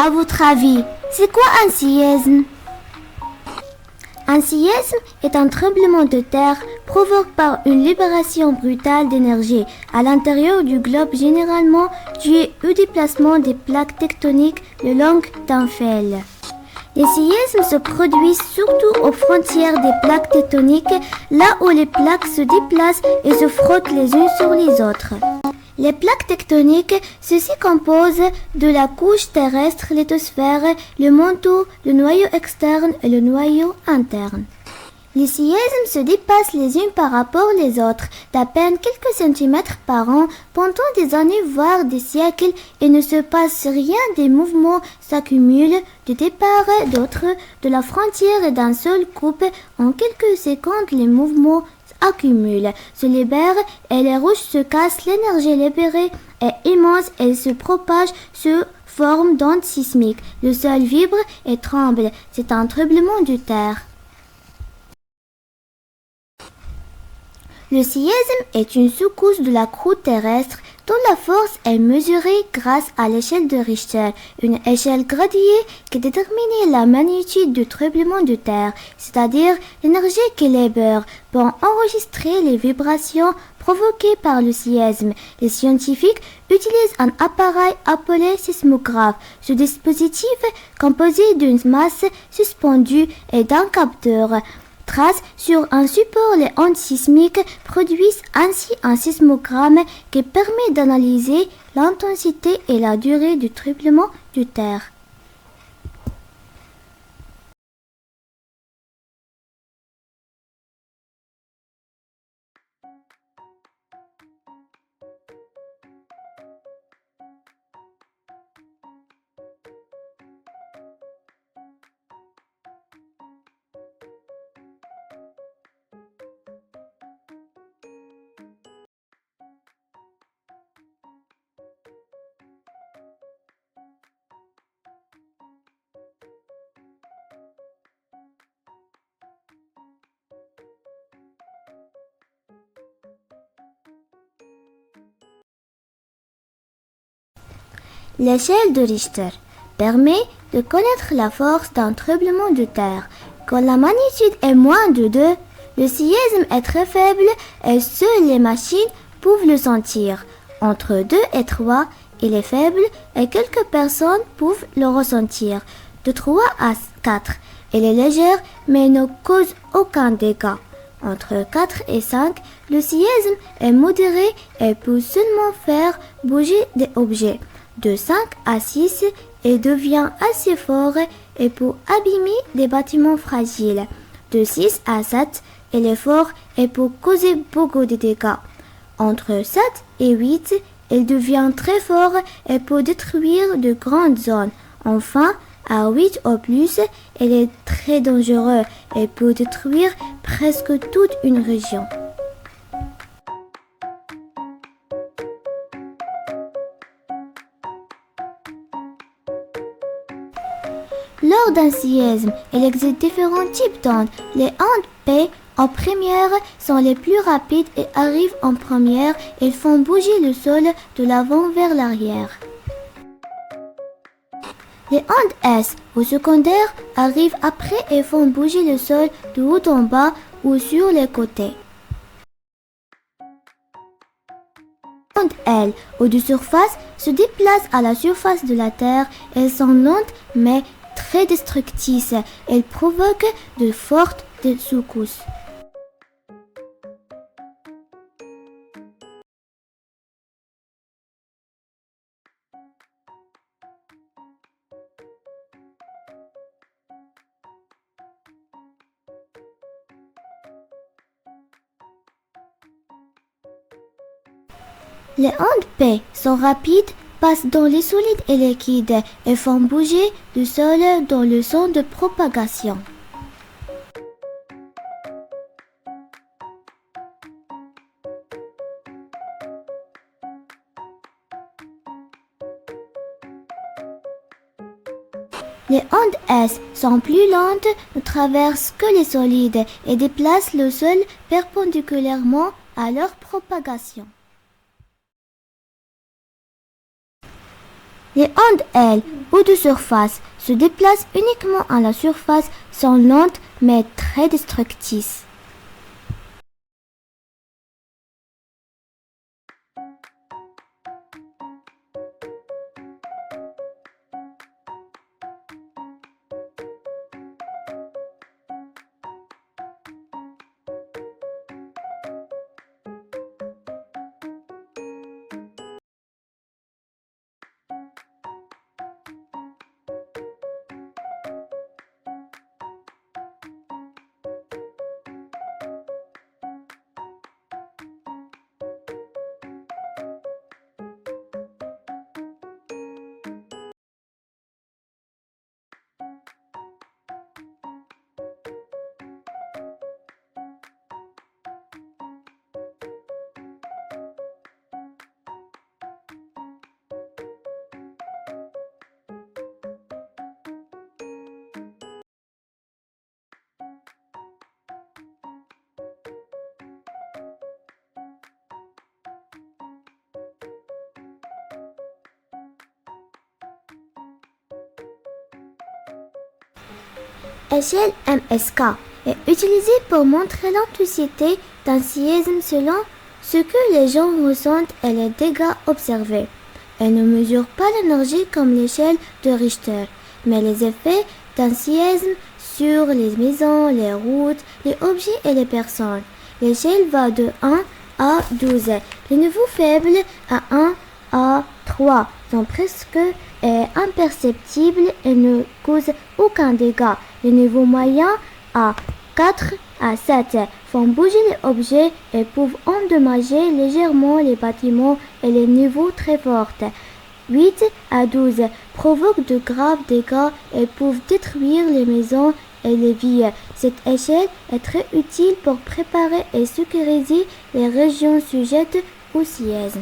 À votre avis, c'est quoi un séisme? Un séisme est un tremblement de terre provoqué par une libération brutale d'énergie à l'intérieur du globe, généralement dû au déplacement des plaques tectoniques le long d'un fil. Les séismes se produisent surtout aux frontières des plaques tectoniques, là où les plaques se déplacent et se frottent les unes sur les autres. Les plaques tectoniques, ceci compose de la couche terrestre, lithosphère, le manteau, le noyau externe et le noyau interne. Les séismes se dépassent les unes par rapport aux autres d'à peine quelques centimètres par an pendant des années voire des siècles et ne se passe rien, des mouvements s'accumulent de départ d'autre de la frontière et d'un seul coup. En quelques secondes, les mouvements accumulent, se libèrent et les roches se cassent. L'énergie libérée est immense, elle se propage sous forme d'ondes sismiques. Le sol vibre et tremble, c'est un tremblement de terre. Le séisme est une sous-couche de la croûte terrestre dont la force est mesurée grâce à l'échelle de Richter, une échelle graduée qui détermine la magnitude du tremblement de terre, c'est-à-dire l'énergie qui libère. Pour enregistrer les vibrations provoquées par le séisme, les scientifiques utilisent un appareil appelé sismographe. Ce dispositif, composé d'une masse suspendue et d'un capteur, trace sur un support les ondes sismiques, produisent ainsi un sismogramme qui permet d'analyser l'intensité et la durée du tremblement de terre. L'échelle de Richter permet de connaître la force d'un tremblement de terre. Quand la magnitude est moins de 2, le séisme est très faible et seules les machines peuvent le sentir. Entre 2 et 3, il est faible et quelques personnes peuvent le ressentir. De 3 à 4, il est léger mais ne cause aucun dégât. Entre 4 et 5, le séisme est modéré et peut seulement faire bouger des objets. De 5 à 6, il devient assez fort et peut abîmer des bâtiments fragiles. De 6 à 7, il est fort et peut causer beaucoup de dégâts. Entre 7 et 8, il devient très fort et peut détruire de grandes zones. Enfin, à 8 ou plus, il est très dangereux et peut détruire presque toute une région. Lors d'un séisme, il existe différents types d'ondes. Les ondes P en première sont les plus rapides et arrivent en première. Ils font bouger le sol de l'avant vers l'arrière. Les ondes S au secondaire arrivent après et font bouger le sol de haut en bas ou sur les côtés. Les ondes L ou de surface se déplacent à la surface de la Terre. Elles sont lentes mais très destructrices. Elles provoquent de fortes secousses. Les ondes P sont rapides, passent dans les solides et liquides et font bouger le sol dans le sens de propagation. Les ondes S sont plus lentes, ne traversent que les solides et déplacent le sol perpendiculairement à leur propagation. Les ondes, elles, ou de surface, se déplacent uniquement à la surface, sont lentes mais très destructrices. Échelle MSK est utilisée pour montrer l'intensité d'un séisme selon ce que les gens ressentent et les dégâts observés. Elle ne mesure pas l'énergie comme l'échelle de Richter, mais les effets d'un séisme sur les maisons, les routes, les objets et les personnes. L'échelle va de 1 à 12. Les niveaux faibles à 1 à 3 sont presque imperceptibles et ne causent aucun dégât. Les niveaux moyens à 4 à 7 font bouger les objets et peuvent endommager légèrement les bâtiments, et les niveaux très forts 8 à 12 provoquent de graves dégâts et peuvent détruire les maisons et les villes. Cette échelle est très utile pour préparer et sécuriser les régions sujettes au séisme.